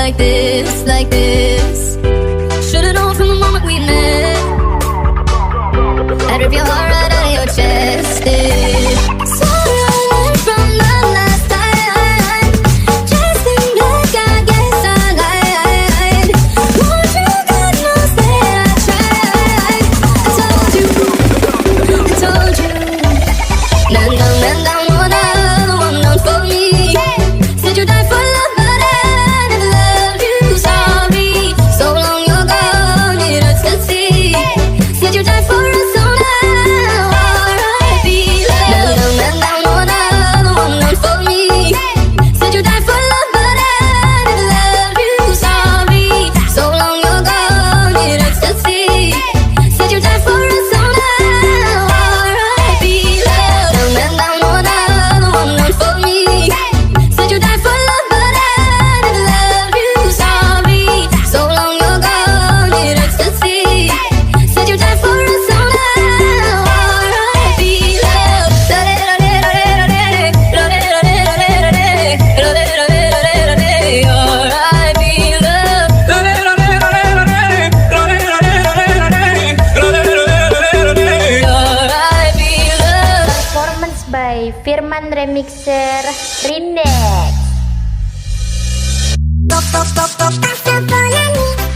like this, like this. Should've known from the moment we met. I'd rip your heart right out of your chest. So running from the last time, chasing black, I guess I lied. Want you, God knows that I tried. I told you, 난 the one not for me. Said you died for love, but I never loved you. Sorry, so long you're gone, it hurts to see. Said you died for us, so now R.I.P. love. The one not for me. Said you died for love, but I never loved you. Sorry, so long you're gone, it hurts to see. Said you died for us, so now R.I.P. love. The one not for me. Said you died for love, but I never loved you. Sorry, so long you're gone, it hurts to see. Said you died for us, so now R.I.P. love. Performance by Firman Remixer Rindex. Pasa por la